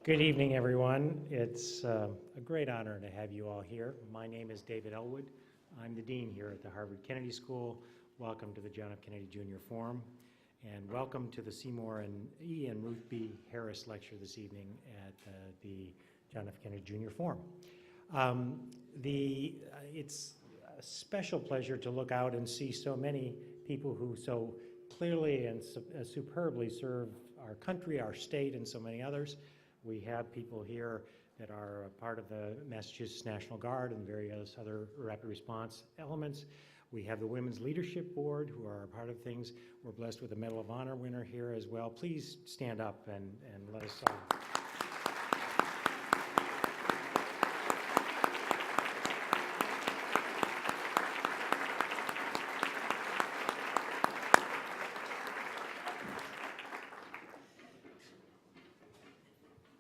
Good evening, everyone. It's a great honor to have you all here. My name is David Ellwood. I'm the dean here at the Harvard Kennedy School. Welcome to the John F. Kennedy Jr. Forum, and welcome to the Seymour E and Ruth B. Harris lecture this evening at the John F. Kennedy Jr. Forum. It's a special pleasure to look out and see so many people who so clearly and superbly serve our country, our state, and so many others. We have people here that are part of the Massachusetts National Guard and various other rapid response elements. We have the Women's Leadership Board who are a part of things. We're blessed with a Medal of Honor winner here as well. Please stand up and let us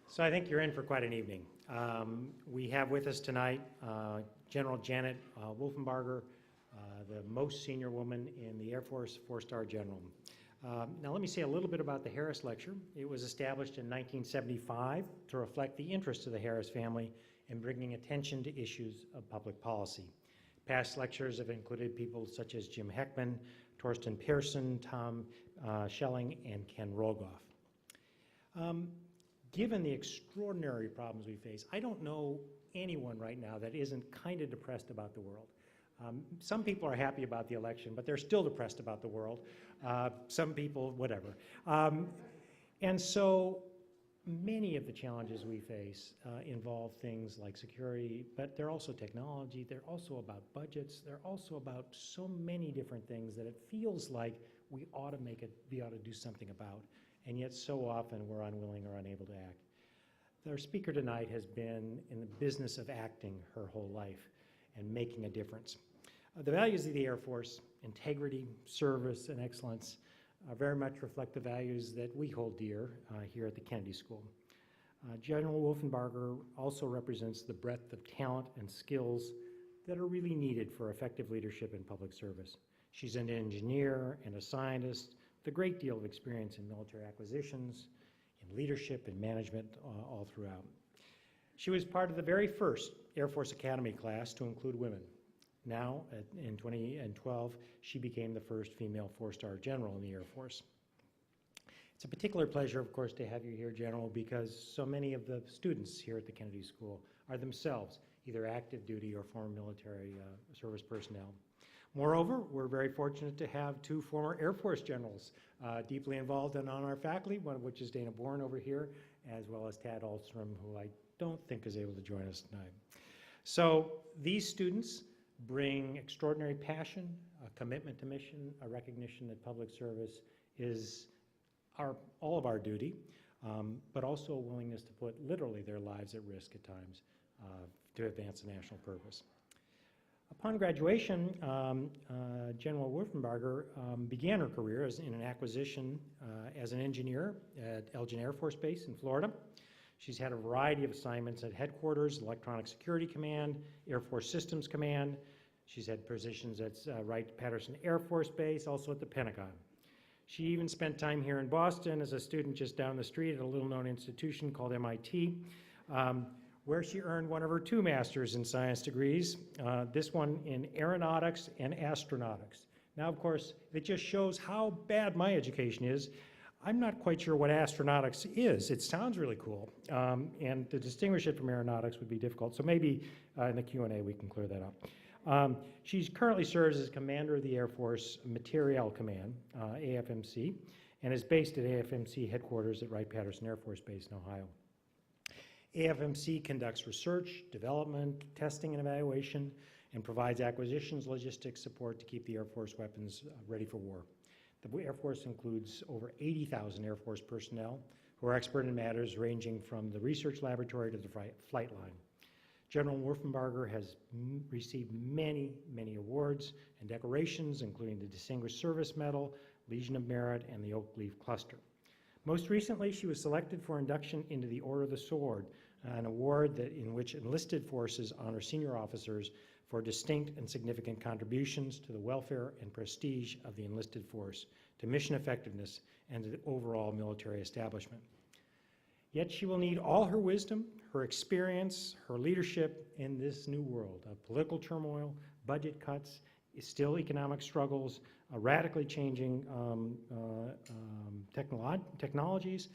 So I think you're in for quite an evening. We have with us tonight General Janet Wolfenbarger, the most senior woman in the Air Force, 4-star general. Now let me say a little bit about the Harris Lecture. It was established in 1975 to reflect the interests of the Harris family in bringing attention to issues of public policy. Past lectures have included people such as Jim Heckman, Torsten Pearson, Tom Schelling, and Ken Rogoff. Given the extraordinary problems we face, I don't know anyone right now that isn't kind of depressed about the world. Some people are happy about the election, but they're still depressed about the world. Some people, whatever. And so many of the challenges we face involve things like security, but they're also technology, they're also about budgets, they're also about so many different things that it feels like we ought to do something about. And yet so often we're unwilling or unable to act. Our speaker tonight has been in the business of acting her whole life and making a difference. The values of the Air Force, integrity, service, and excellence, very much reflect the values that we hold dear here at the Kennedy School. General Wolfenbarger also represents the breadth of talent and skills that are really needed for effective leadership in public service. She's an engineer and a scientist, a great deal of experience in military acquisitions, in leadership and management all throughout. She was part of the very first Air Force Academy class to include women. Now, in 2012, she became the first female 4-star general in the Air Force. It's a particular pleasure, of course, to have you here, General, because so many of the students here at the Kennedy School are themselves either active duty or former military service personnel. Moreover, we're very fortunate to have 2 former Air Force generals deeply involved and on our faculty, one of which is Dana Bourne over here, as well as Tad Alstrom, who I don't think is able to join us tonight. So these students bring extraordinary passion, a commitment to mission, a recognition that public service is all of our duty, but also a willingness to put literally their lives at risk at times to advance the national purpose. Upon graduation, General Wolfenbarger began her career in an acquisition as an engineer at Elgin Air Force Base in Florida. She's had a variety of assignments at headquarters, Electronic Security Command, Air Force Systems Command. She's had positions at Wright-Patterson Air Force Base, also at the Pentagon. She even spent time here in Boston as a student just down the street at a little-known institution called MIT. Where she earned one of her 2 master's in science degrees, this one in aeronautics and astronautics. Now, of course, it just shows how bad my education is. I'm not quite sure what astronautics is. It sounds really cool, and to distinguish it from aeronautics would be difficult, so maybe in the Q&A we can clear that up. She currently serves as commander of the Air Force Materiel Command, AFMC, and is based at AFMC headquarters at Wright-Patterson Air Force Base in Ohio. AFMC conducts research, development, testing, and evaluation, and provides acquisitions, logistics support to keep the Air Force weapons ready for war. The Air Force includes over 80,000 Air Force personnel who are expert in matters ranging from the research laboratory to the flight line. General Wolfenbarger has received many, many awards and decorations, including the Distinguished Service Medal, Legion of Merit, and the Oak Leaf Cluster. Most recently, she was selected for induction into the Order of the Sword, an award in which enlisted forces honor senior officers for distinct and significant contributions to the welfare and prestige of the enlisted force, to mission effectiveness, and to the overall military establishment. Yet she will need all her wisdom, her experience, her leadership in this new world of political turmoil, budget cuts, still economic struggles, radically changing technologies,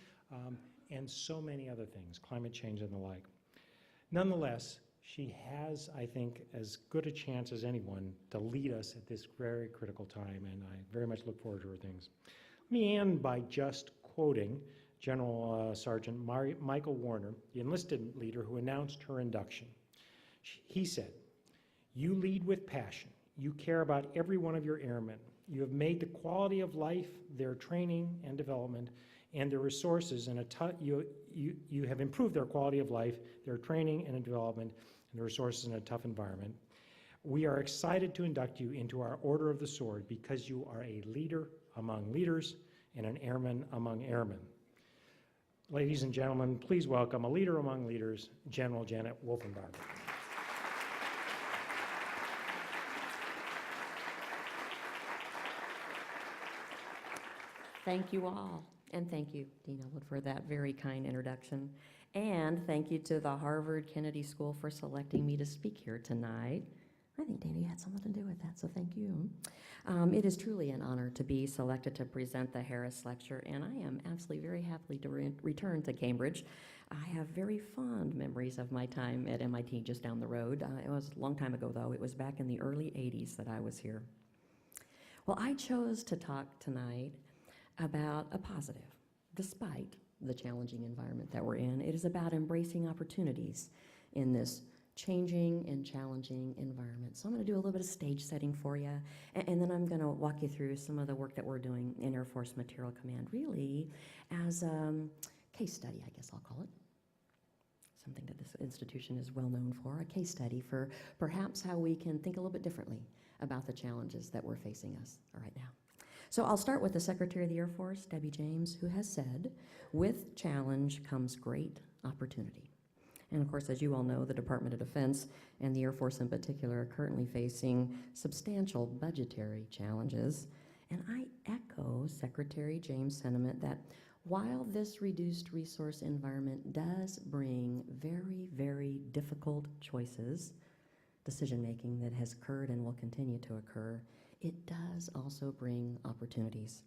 and so many other things, climate change and the like. Nonetheless, she has, I think, as good a chance as anyone to lead us at this very critical time, and I very much look forward to her things. Let me end by just quoting General Sergeant Michael Warner, the enlisted leader who announced her induction. He said, "You lead with passion. You care about every one of your airmen. You have made the quality of life, their training and development, and their resources in you have improved their quality of life, their training and development, and their resources in a tough environment. We are excited to induct you into our Order of the Sword because you are a leader among leaders and an airman among airmen." Ladies and gentlemen, please welcome a leader among leaders, General Janet Wolfenbarger. Thank you all, and thank you, Dean Ellwood, for that very kind introduction. And thank you to the Harvard Kennedy School for selecting me to speak here tonight. I think Davey had something to do with that, so thank you. It is truly an honor to be selected to present the Harris Lecture, and I am absolutely very happy to return to Cambridge. I have very fond memories of my time at MIT just down the road. It was a long time ago, though. It was back in the early 80s that I was here. Well, I chose to talk tonight about a positive, despite the challenging environment that we're in. It is about embracing opportunities in this changing and challenging environment. So I'm going to do a little bit of stage setting for you, and then I'm going to walk you through some of the work that we're doing in Air Force Material Command, really as a case study, I guess I'll call it. Something that this institution is well known for, a case study for perhaps how we can think a little bit differently about the challenges that we're facing us right now. So I'll start with the Secretary of the Air Force, Debbie James, who has said, "With challenge comes great opportunity." And of course, as you all know, the Department of Defense and the Air Force in particular are currently facing substantial budgetary challenges. And I echo Secretary James' sentiment that while this reduced resource environment does bring very, very difficult choices, decision-making that has occurred and will continue to occur, it does also bring opportunities.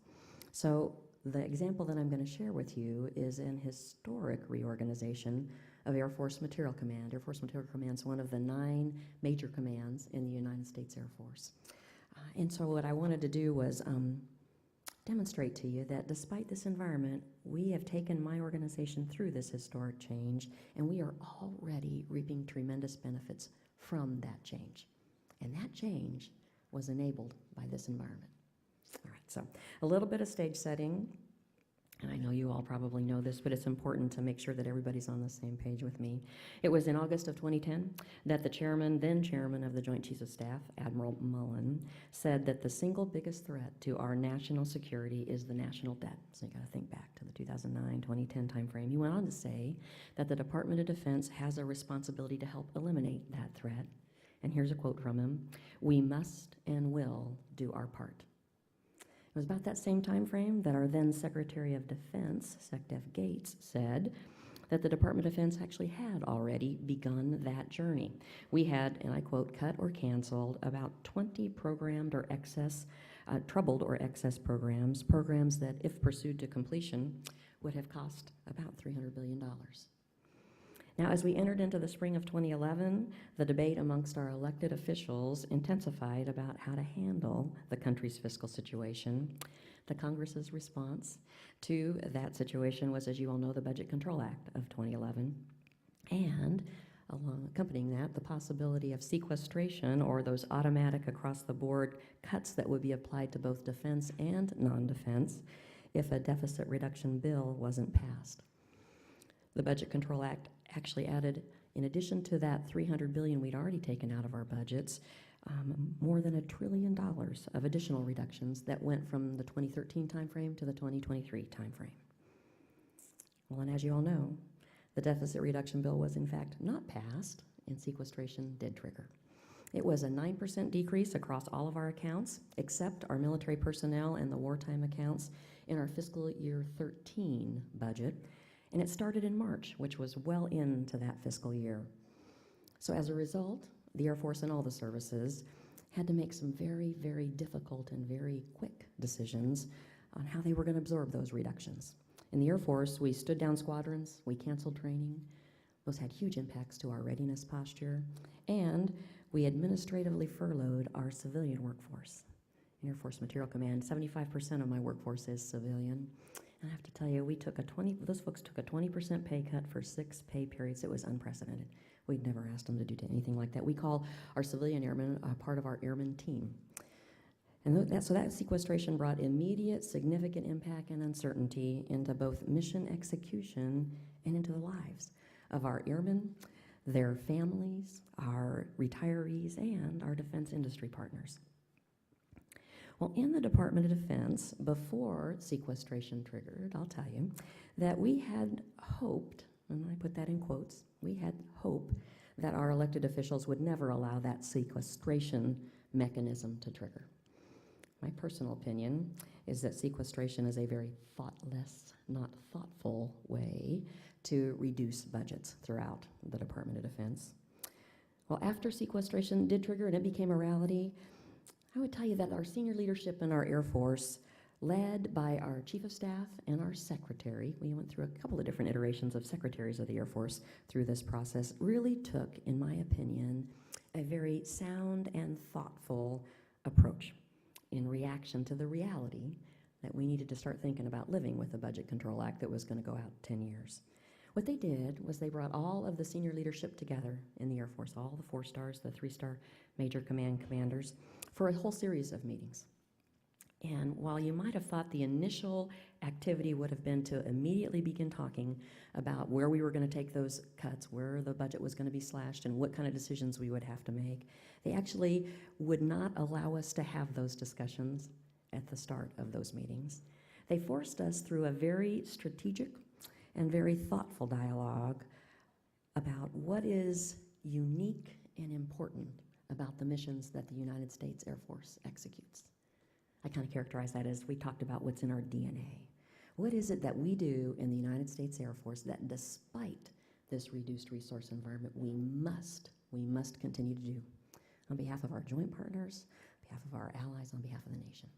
So the example that I'm going to share with you is an historic reorganization of Air Force Material Command. Air Force Material Command is one of the 9 major commands in the United States Air Force. And so what I wanted to do was demonstrate to you that despite this environment, we have taken my organization through this historic change, and we are already reaping tremendous benefits from that change. And that change was enabled by this environment. All right, so a little bit of stage setting, and I know you all probably know this, but it's important to make sure that everybody's on the same page with me. It was in August of 2010 that the then chairman of the Joint Chiefs of Staff, Admiral Mullen, said that the single biggest threat to our national security is the national debt. So you got to think back to the 2009-2010 timeframe. He went on to say that the Department of Defense has a responsibility to help eliminate that threat. And here's a quote from him: "We must and will do our part." It was about that same time frame that our then Secretary of Defense, SecDef Gates, said that the Department of Defense actually had already begun that journey. We had, and I quote, "cut or canceled about 20 programmed or troubled or excess programs that, if pursued to completion, would have cost about $300 billion. Now, as we entered into the spring of 2011, the debate amongst our elected officials intensified about how to handle the country's fiscal situation. The Congress's response to that situation was, as you all know, the Budget Control Act of 2011, and accompanying that, the possibility of sequestration, or those automatic across-the-board cuts that would be applied to both defense and non-defense if a deficit reduction bill wasn't passed. The Budget Control Act actually added, in addition to that $300 billion we'd already taken out of our budgets, more than $1 trillion of additional reductions that went from the 2013 timeframe to the 2023 timeframe. Well, and as you all know, the deficit reduction bill was in fact not passed, and sequestration did trigger. It was a 9% decrease across all of our accounts, except our military personnel and the wartime accounts in our fiscal year 13 budget. And it started in March, which was well into that fiscal year. So as a result, the Air Force and all the services had to make some very, very difficult and very quick decisions on how they were going to absorb those reductions. In the Air Force, we stood down squadrons, we canceled training. Those had huge impacts to our readiness posture, and we administratively furloughed our civilian workforce. In Air Force Material Command, 75% of my workforce is civilian. And I have to tell you, those folks took a 20% pay cut for 6 pay periods. It was unprecedented. We'd never asked them to do anything like that. We call our civilian airmen part of our airman team. And so that sequestration brought immediate, significant impact and uncertainty into both mission execution and into the lives of our airmen, their families, our retirees, and our defense industry partners. Well, in the Department of Defense, before sequestration triggered, I'll tell you, that we had hoped, and I put that in quotes, we had hope that our elected officials would never allow that sequestration mechanism to trigger. My personal opinion is that sequestration is a very thoughtless, not thoughtful way to reduce budgets throughout the Department of Defense. Well, after sequestration did trigger and it became a reality, I would tell you that our senior leadership in our Air Force, led by our Chief of Staff and our Secretary, we went through a couple of different iterations of secretaries of the Air Force through this process, really took, in my opinion, a very sound and thoughtful approach in reaction to the reality that we needed to start thinking about living with the Budget Control Act that was going to go out 10 years. What they did was they brought all of the senior leadership together in the Air Force, all the 4 stars, the 3-star major commanders, for a whole series of meetings. And while you might have thought the initial activity would have been to immediately begin talking about where we were going to take those cuts, where the budget was going to be slashed, and what kind of decisions we would have to make, they actually would not allow us to have those discussions at the start of those meetings. They forced us through a very strategic and very thoughtful dialogue about what is unique and important about the missions that the United States Air Force executes. I kind of characterize that as we talked about what's in our DNA. What is it that we do in the United States Air Force that despite this reduced resource environment, we must continue to do on behalf of our joint partners, on behalf of our allies, on behalf of the nation?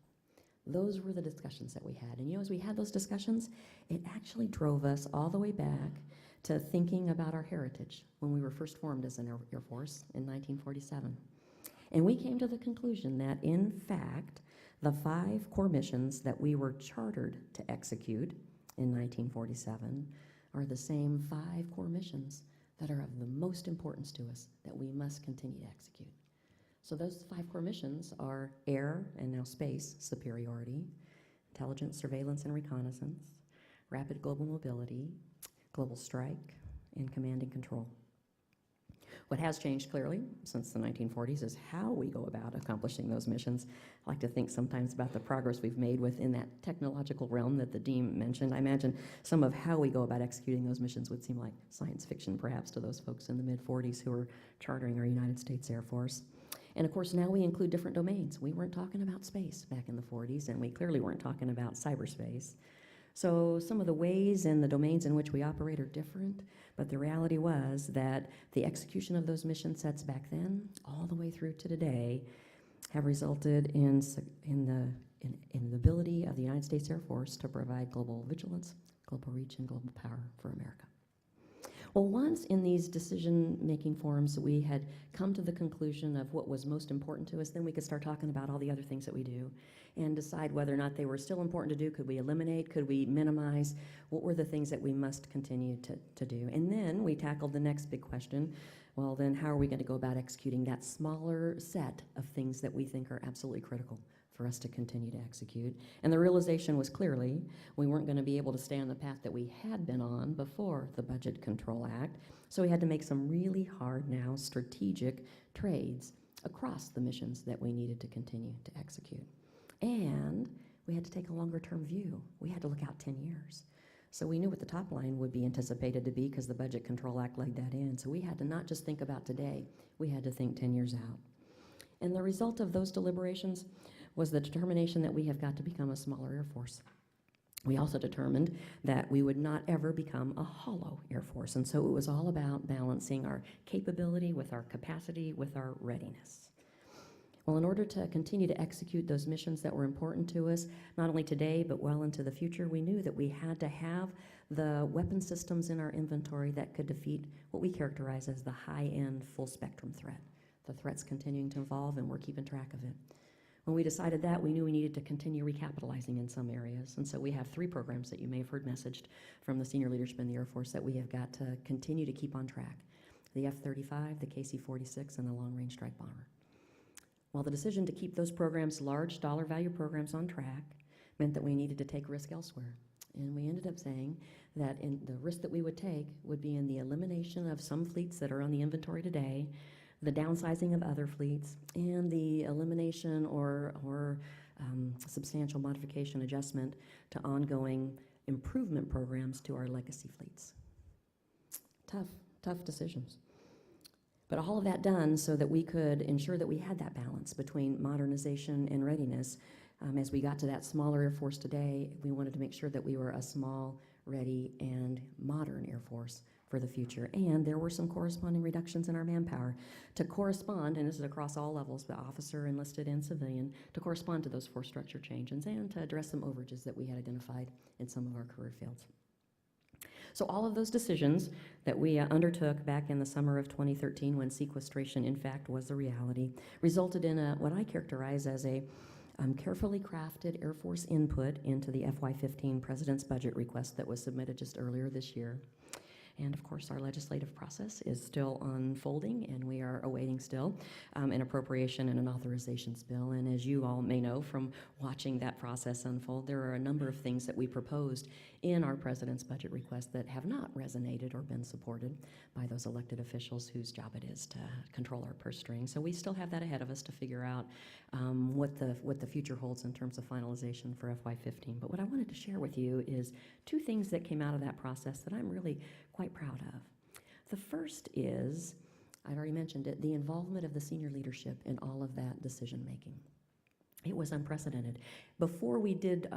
Those were the discussions that we had. And as we had those discussions, it actually drove us all the way back to thinking about our heritage when we were first formed as an Air Force in 1947. And we came to the conclusion that, in fact, the 5 core missions that we were chartered to execute in 1947 are the same 5 core missions that are of the most importance to us that we must continue to execute. So those 5 core missions are air and now space superiority, intelligence, surveillance, and reconnaissance, rapid global mobility, global strike, and command and control. What has changed clearly since the 1940s is how we go about accomplishing those missions. I like to think sometimes about the progress we've made within that technological realm that the Dean mentioned. I imagine some of how we go about executing those missions would seem like science fiction perhaps to those folks in the mid-40s who were chartering our United States Air Force. And of course now we include different domains. We weren't talking about space back in the 40s, and we clearly weren't talking about cyberspace. So some of the ways and the domains in which we operate are different, but the reality was that the execution of those mission sets back then, all the way through to today, have resulted in the ability of the United States Air Force to provide global vigilance, global reach, and global power for America. Well, once in these decision-making forums we had come to the conclusion of what was most important to us, then we could start talking about all the other things that we do and decide whether or not they were still important to do. Could we eliminate? Could we minimize? What were the things that we must continue to do? And then we tackled the next big question. Well, then how are we going to go about executing that smaller set of things that we think are absolutely critical for us to continue to execute? And the realization was clearly we weren't going to be able to stay on the path that we had been on before the Budget Control Act, so we had to make some really hard now strategic trades across the missions that we needed to continue to execute. And we had to take a longer term view. We had to look out 10 years. So we knew what the top line would be anticipated to be because the Budget Control Act laid that in. So we had to not just think about today, we had to think 10 years out. And the result of those deliberations was the determination that we have got to become a smaller Air Force. We also determined that we would not ever become a hollow Air Force, and so it was all about balancing our capability with our capacity with our readiness. Well, in order to continue to execute those missions that were important to us, not only today but well into the future, we knew that we had to have the weapon systems in our inventory that could defeat what we characterize as the high-end full-spectrum threat. The threat's continuing to evolve, and we're keeping track of it. When we decided that, we knew we needed to continue recapitalizing in some areas, and so we have 3 programs that you may have heard messaged from the senior leadership in the Air Force that we have got to continue to keep on track: the F-35, the KC-46, and the Long Range Strike Bomber. Well, the decision to keep those programs, large dollar value programs, on track meant that we needed to take risk elsewhere. And we ended up saying that the risk that we would take would be in the elimination of some fleets that are on the inventory today, the downsizing of other fleets, and the elimination or substantial modification adjustment to ongoing improvement programs to our legacy fleets. Tough decisions. But all of that done so that we could ensure that we had that balance between modernization and readiness. As we got to that smaller Air Force today, we wanted to make sure that we were a small, ready, and modern Air Force for the future. And there were some corresponding reductions in our manpower to correspond, and this is across all levels, the officer, enlisted, and civilian, to correspond to those force structure changes and to address some overages that we had identified in some of our career fields. So all of those decisions that we undertook back in the summer of 2013, when sequestration, in fact, was the reality, resulted in what I characterize as a carefully crafted Air Force input into the FY15 President's budget request that was submitted just earlier this year. And of course, our legislative process is still unfolding, and we are awaiting still an appropriation and an authorizations bill. And as you all may know from watching that process unfold, there are a number of things that we proposed in our President's budget request that have not resonated or been supported by those elected officials whose job it is to control our purse strings. So we still have that ahead of us to figure out what the future holds in terms of finalization for FY15. But what I wanted to share with you is 2 things that came out of that process that I'm really quite proud of. The first is, I'd already mentioned it, the involvement of the senior leadership in all of that decision making. It was unprecedented. Before we did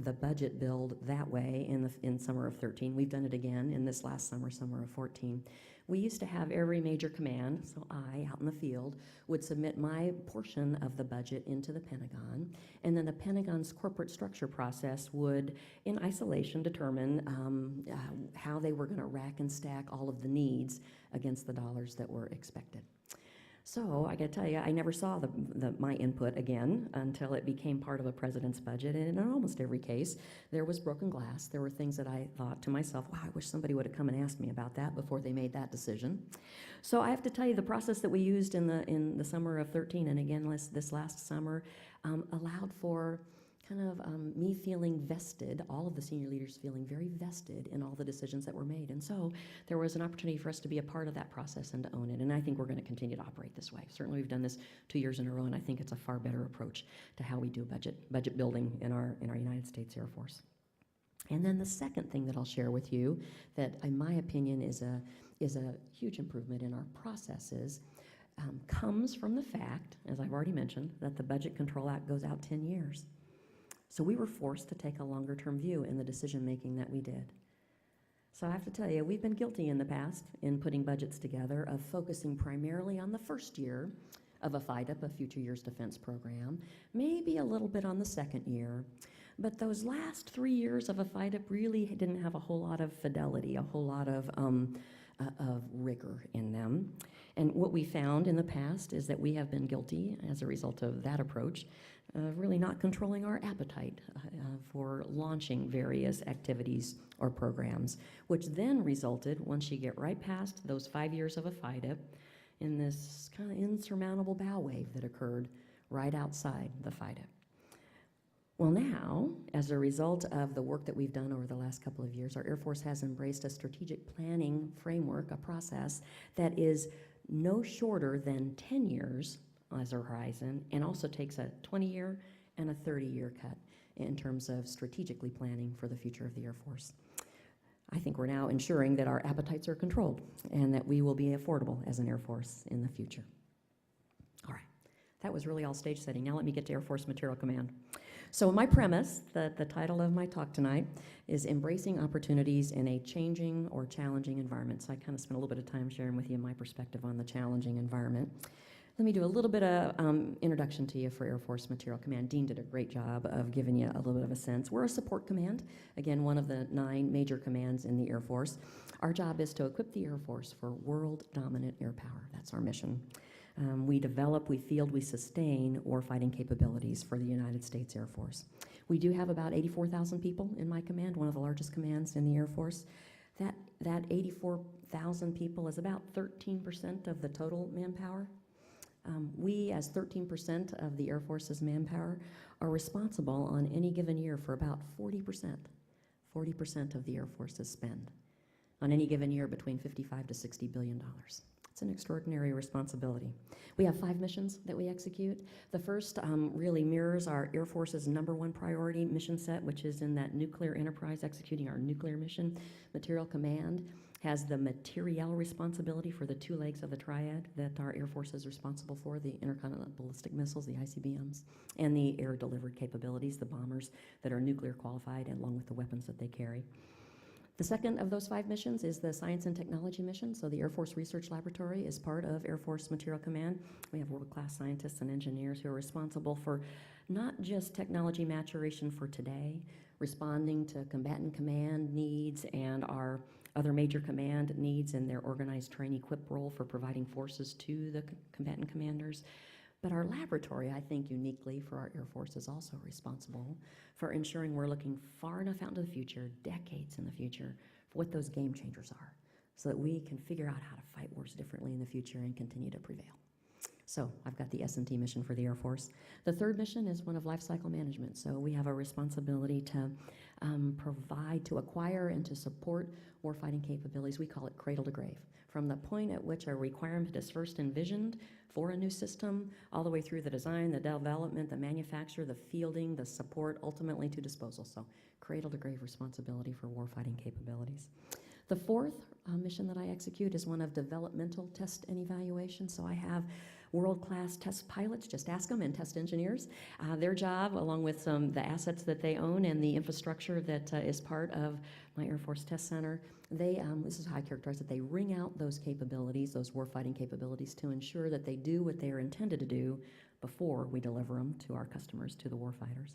the budget build that way in summer of 13, we've done it again in this last summer of 14. We used to have every major command, so I, out in the field, would submit my portion of the budget into the Pentagon, and then the Pentagon's corporate structure process would, in isolation, determine how they were going to rack and stack all of the needs against the dollars that were expected. So I got to tell you, I never saw my input again until it became part of a president's budget, and in almost every case, there was broken glass. There were things that I thought to myself, wow, I wish somebody would have come and asked me about that before they made that decision. So I have to tell you, the process that we used in the summer of 13, and again this last summer, allowed for kind of me feeling vested, all of the senior leaders feeling very vested in all the decisions that were made. And so there was an opportunity for us to be a part of that process and to own it. And I think we're going to continue to operate this way. Certainly we've done this 2 years in a row, and I think it's a far better approach to how we do budget building in our United States Air Force. And then the second thing that I'll share with you that, in my opinion, is a huge improvement in our processes comes from the fact, as I've already mentioned, that the Budget Control Act goes out 10 years. So we were forced to take a longer-term view in the decision-making that we did. So I have to tell you, we've been guilty in the past in putting budgets together of focusing primarily on the first year of a FYDP, a Future Years Defense Program, maybe a little bit on the second year. But those last 3 years of a FYDP really didn't have a whole lot of fidelity, a whole lot of rigor in them. And what we found in the past is that we have been guilty, as a result of that approach, really not controlling our appetite for launching various activities or programs, which then resulted, once you get right past those 5 years of a FYDP, in this kind of insurmountable bow wave that occurred right outside the FYDP. Well, now, as a result of the work that we've done over the last couple of years, our Air Force has embraced a strategic planning framework, a process that is no shorter than 10 years as a horizon, and also takes a 20-year and a 30-year cut in terms of strategically planning for the future of the Air Force. I think we're now ensuring that our appetites are controlled and that we will be affordable as an Air Force in the future. All right, that was really all stage setting. Now let me get to Air Force Material Command. So my premise, the title of my talk tonight, is Embracing Opportunities in a Changing or Challenging Environment. So I kind of spent a little bit of time sharing with you my perspective on the challenging environment. Let me do a little bit of introduction to you for Air Force Material Command. Dean did a great job of giving you a little bit of a sense. We're a support command, again, one of the 9 major commands in the Air Force. Our job is to equip the Air Force for world-dominant air power. That's our mission. We develop, we field, we sustain warfighting capabilities for the United States Air Force. We do have about 84,000 people in my command, one of the largest commands in the Air Force. That 84,000 people is about 13% of the total manpower. We, as 13% of the Air Force's manpower, are responsible on any given year for about 40% of the Air Force's spend. On any given year, between $55 to $60 billion. It's an extraordinary responsibility. We have 5 missions that we execute. The first really mirrors our Air Force's #1 priority mission set, which is in that nuclear enterprise, executing our nuclear mission. Material Command has the materiel responsibility for the 2 legs of the triad that our Air Force is responsible for, the intercontinental ballistic missiles, the ICBMs, and the air-delivered capabilities, the bombers that are nuclear qualified, along with the weapons that they carry. The second of those 5 missions is the Science and Technology mission. So the Air Force Research Laboratory is part of Air Force Material Command. We have world-class scientists and engineers who are responsible for not just technology maturation for today, responding to combatant command needs and our other major command needs in their organized train equip role for providing forces to the combatant commanders. But our laboratory, I think uniquely for our Air Force, is also responsible for ensuring we're looking far enough out into the future, decades in the future, for what those game changers are, so that we can figure out how to fight wars differently in the future and continue to prevail. So I've got the S&T mission for the Air Force. The third mission is one of life cycle management. So we have a responsibility to provide, to acquire, and to support warfighting capabilities. We call it cradle to grave. From the point at which a requirement is first envisioned for a new system, all the way through the design, the development, the manufacture, the fielding, the support, ultimately to disposal. So cradle to grave responsibility for warfighting capabilities. The fourth mission that I execute is one of developmental test and evaluation. So I have world-class test pilots, just ask them, and test engineers. Their job, along with the assets that they own and the infrastructure that is part of my Air Force Test Center, this is how I characterize it, they wring out those capabilities, those warfighting capabilities, to ensure that they do what they are intended to do before we deliver them to our customers, to the warfighters.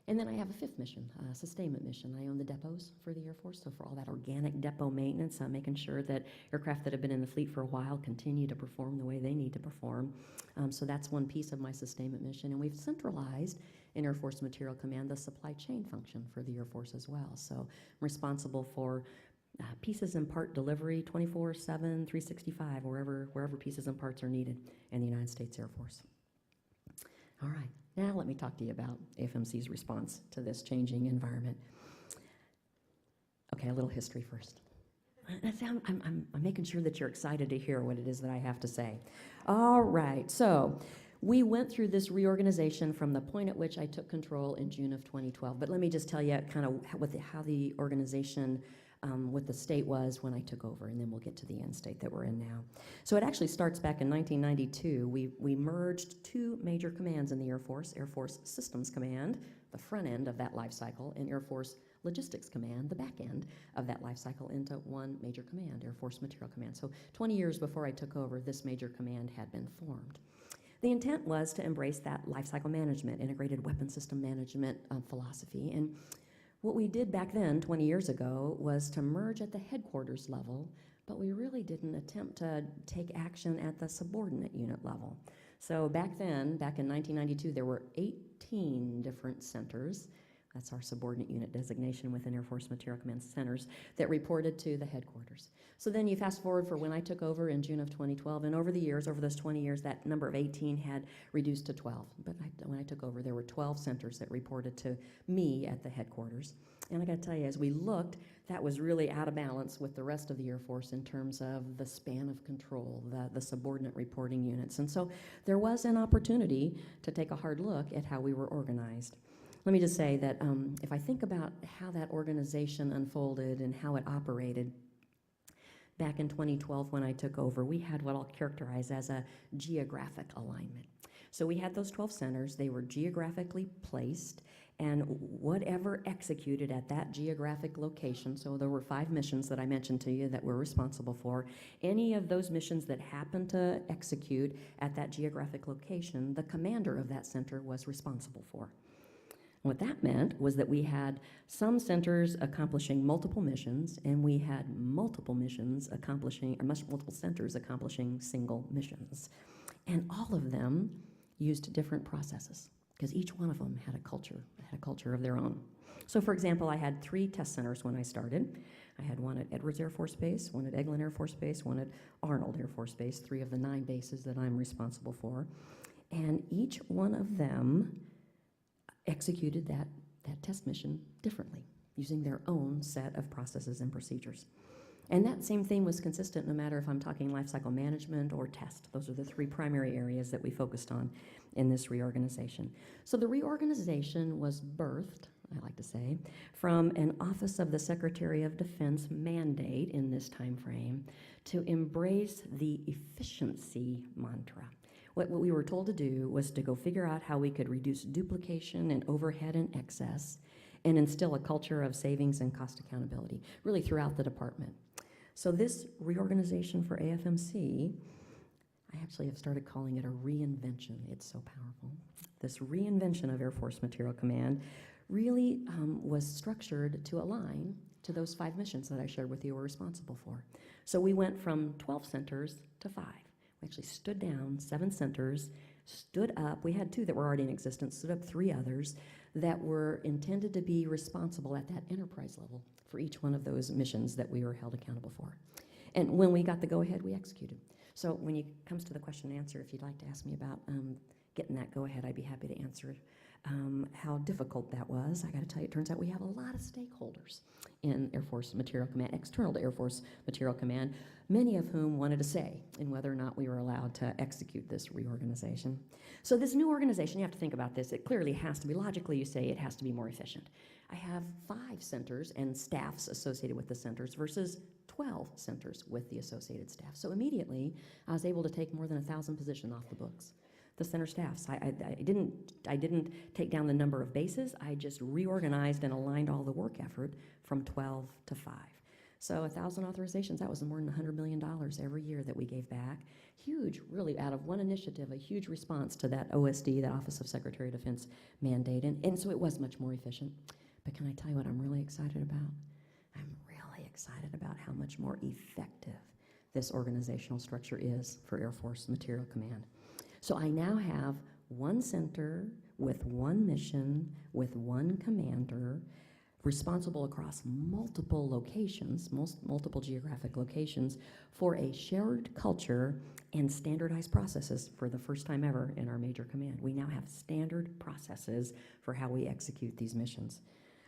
And then I have a 5th mission, a sustainment mission. I own the depots for the Air Force, so for all that organic depot maintenance, making sure that aircraft that have been in the fleet for a while continue to perform the way they need to perform. So that's one piece of my sustainment mission. And we've centralized in Air Force Material Command the supply chain function for the Air Force as well. So I'm responsible for pieces and part delivery 24/7, 365, wherever pieces and parts are needed in the United States Air Force. All right. Now let me talk to you about AFMC's response to this changing environment. Okay, a little history first. I'm making sure that you're excited to hear what it is that I have to say. All right, so we went through this reorganization from the point at which I took control in June of 2012. But let me just tell you kind of how the organization what the state was when I took over, and then we'll get to the end state that we're in now. So it actually starts back in 1992. We merged 2 major commands in the Air Force Systems Command, the front end of that life cycle, and Air Force Logistics Command, the back end of that life cycle, into one major command, Air Force Material Command. So 20 years before I took over, this major command had been formed. The intent was to embrace that life cycle management, integrated weapon system management philosophy. And what we did back then, 20 years ago, was to merge at the headquarters level, but we really didn't attempt to take action at the subordinate unit level. So back then, back in 1992, there were 18 different centers. That's our subordinate unit designation within Air Force Material Command centers that reported to the headquarters. So then you fast forward for when I took over in June of 2012, and over the years, over those 20 years, that number of 18 had reduced to 12. But when I took over, there were 12 centers that reported to me at the headquarters. And I got to tell you, as we looked, that was really out of balance with the rest of the Air Force in terms of the span of control, the subordinate reporting units. And so there was an opportunity to take a hard look at how we were organized. Let me just say that if I think about how that organization unfolded and how it operated, back in 2012 when I took over, we had what I'll characterize as a geographic alignment. So we had those 12 centers. They were geographically placed, and whatever executed at that geographic location, so there were 5 missions that I mentioned to you that we're responsible for, any of those missions that happened to execute at that geographic location, the commander of that center was responsible for. What that meant was that we had some centers accomplishing multiple missions, and we had multiple missions accomplishing, or multiple centers accomplishing single missions. And all of them used different processes, because each one of them had a culture of their own. So for example, I had 3 test centers when I started. I had one at Edwards Air Force Base, one at Eglin Air Force Base, one at Arnold Air Force Base, 3 of the 9 bases that I'm responsible for. And each one of them executed that test mission differently, using their own set of processes and procedures. And that same theme was consistent no matter if I'm talking lifecycle management or test. Those are the 3 primary areas that we focused on in this reorganization. So the reorganization was birthed, I like to say, from an Office of the Secretary of Defense mandate in this time frame to embrace the efficiency mantra. What we were told to do was to go figure out how we could reduce duplication and overhead and excess and instill a culture of savings and cost accountability, really throughout the department. So this reorganization for AFMC, I actually have started calling it a reinvention. It's so powerful. This reinvention of Air Force Material Command really was structured to align to those 5 missions that I shared with you we're responsible for. So we went from 12 centers to 5. We actually stood down 7 centers, stood up. We had 2 that were already in existence, stood up 3 others that were intended to be responsible at that enterprise level for each one of those missions that we were held accountable for. And when we got the go-ahead, we executed. So when it comes to the question and answer, if you'd like to ask me about getting that go-ahead, I'd be happy to answer how difficult that was. I got to tell you, it turns out we have a lot of stakeholders in Air Force Material Command, external to Air Force Material Command, many of whom wanted a say in whether or not we were allowed to execute this reorganization. So this new organization, you have to think about this, it clearly has to be, logically you say it has to be more efficient. I have 5 centers and staffs associated with the centers versus 12 centers with the associated staff. So immediately, I was able to take more than 1,000 positions off the books. The center staffs, I didn't take down the number of bases, I just reorganized and aligned all the work effort from 12 to 5. So 1,000 authorizations, that was more than $100 million every year that we gave back. Huge, really, out of one initiative, a huge response to that OSD, that Office of Secretary of Defense mandate, and so it was much more efficient. But can I tell you what I'm really excited about? I'm really excited about how much more effective this organizational structure is for Air Force Material Command. So I now have 1 center with 1 mission, with 1 commander, responsible across multiple locations, multiple geographic locations, for a shared culture and standardized processes for the first time ever in our major command. We now have standard processes for how we execute these missions.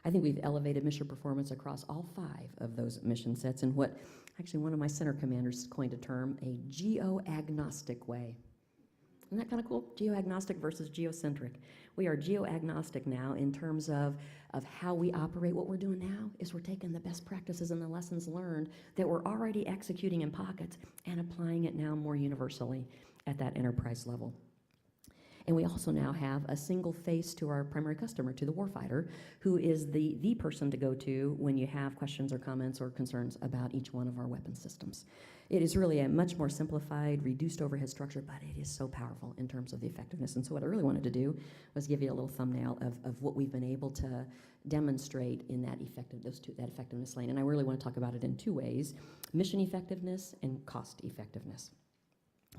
I think we've elevated mission performance across all 5 of those mission sets in what, actually one of my center commanders coined a term, a geo-agnostic way. Isn't that kind of cool? Geo-agnostic versus geocentric. We are geo-agnostic now in terms of how we operate. What we're doing now is we're taking the best practices and the lessons learned that we're already executing in pockets and applying it now more universally at that enterprise level. And we also now have a single face to our primary customer, to the warfighter, who is the person to go to when you have questions or comments or concerns about each one of our weapon systems. It is really a much more simplified, reduced overhead structure, but it is so powerful in terms of the effectiveness. And so what I really wanted to do was give you a little thumbnail of what we've been able to demonstrate in that effectiveness lane. And I really want to talk about it in 2 ways, mission effectiveness and cost effectiveness.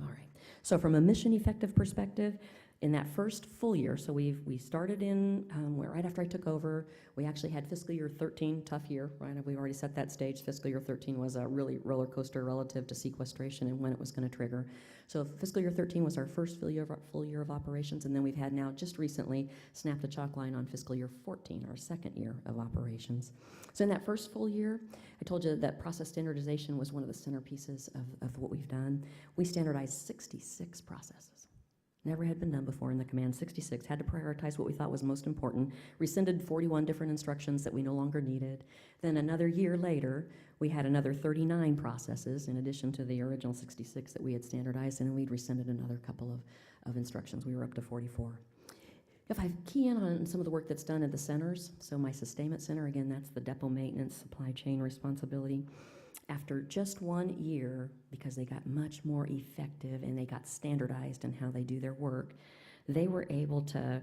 All right, so from a mission effective perspective, in that first full year, so we started in, right after I took over, we actually had fiscal year 13, tough year, right? We've already set that stage. Fiscal year 13 was a really roller coaster relative to sequestration and when it was going to trigger. So fiscal year 13 was our first full year of operations, and then we've had now just recently snapped the chalk line on fiscal year 14, our second year of operations. So in that first full year, I told you that process standardization was one of the centerpieces of what we've done. We standardized 66 processes. Never had been done before in the command. 66, had to prioritize what we thought was most important, rescinded 41 different instructions that we no longer needed. Then another year later, we had another 39 processes in addition to the original 66 that we had standardized, and we'd rescinded another couple of instructions. We were up to 44. If I key in on some of the work that's done at the centers, so my sustainment center, again, that's the depot maintenance, supply chain responsibility. After just 1 year, because they got much more effective and they got standardized in how they do their work, they were able to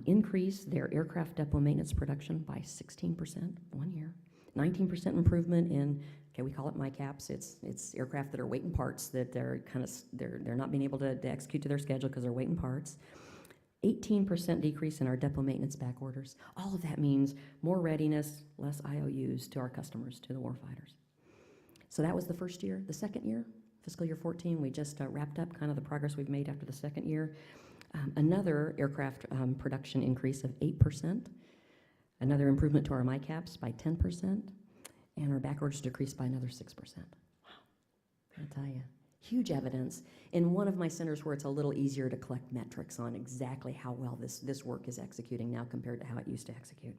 increase their aircraft depot maintenance production by 16% 1 year, 19% improvement in, okay, we call it MICAPs. It's aircraft that are waiting parts, that they're not being able to execute to their schedule because they're waiting parts. 18% decrease in our depot maintenance back orders. All of that means more readiness, less IOUs to our customers, to the warfighters. So that was the first year. The second year, fiscal year 14, we just wrapped up kind of the progress we've made after the second year. Another aircraft production increase of 8%. Another improvement to our MICAPs by 10%. And our back orders decreased by another 6%. Wow, I'll tell you. Huge evidence in one of my centers where it's a little easier to collect metrics on exactly how well this work is executing now compared to how it used to execute.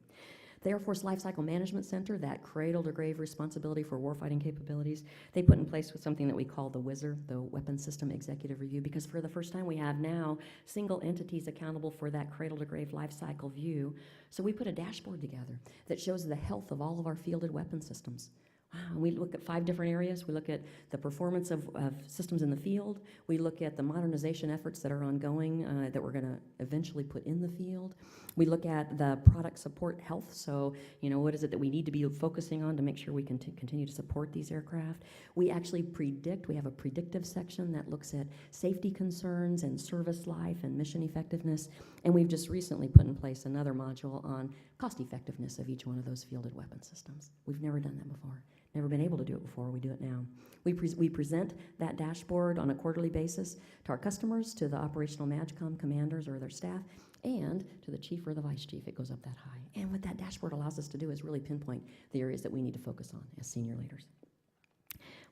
The Air Force Lifecycle Management Center, that cradle-to-grave responsibility for warfighting capabilities, they put in place with something that we call the WISR, the Weapons System Executive Review, because for the first time we have now single entities accountable for that cradle-to-grave lifecycle view. So we put a dashboard together that shows the health of all of our fielded weapon systems. Wow, we look at 5 different areas. We look at the performance of systems in the field. We look at the modernization efforts that are ongoing that we're going to eventually put in the field. We look at the product support health. So, what is it that we need to be focusing on to make sure we can continue to support these aircraft? We actually predict. We have a predictive section that looks at safety concerns and service life and mission effectiveness. And we've just recently put in place another module on cost effectiveness of each one of those fielded weapon systems. We've never done that before. Never been able to do it before. We do it now. We present that dashboard on a quarterly basis to our customers, to the operational MAGCOM commanders or their staff, and to the chief or the vice chief. It goes up that high. And what that dashboard allows us to do is really pinpoint the areas that we need to focus on as senior leaders.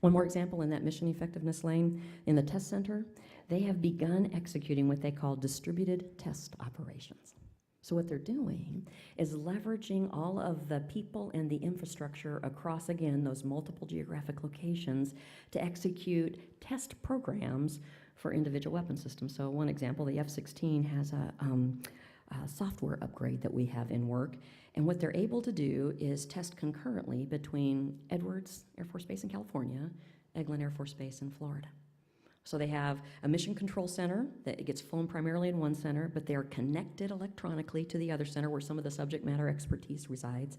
One more example in that mission effectiveness lane, in the test center, they have begun executing what they call distributed test operations. So what they're doing is leveraging all of the people and the infrastructure across, again, those multiple geographic locations to execute test programs for individual weapon systems. So one example, the F-16 has a software upgrade that we have in work, and what they're able to do is test concurrently between Edwards Air Force Base in California, Eglin Air Force Base in Florida. So they have a mission control center that gets flown primarily in one center, but they are connected electronically to the other center where some of the subject matter expertise resides.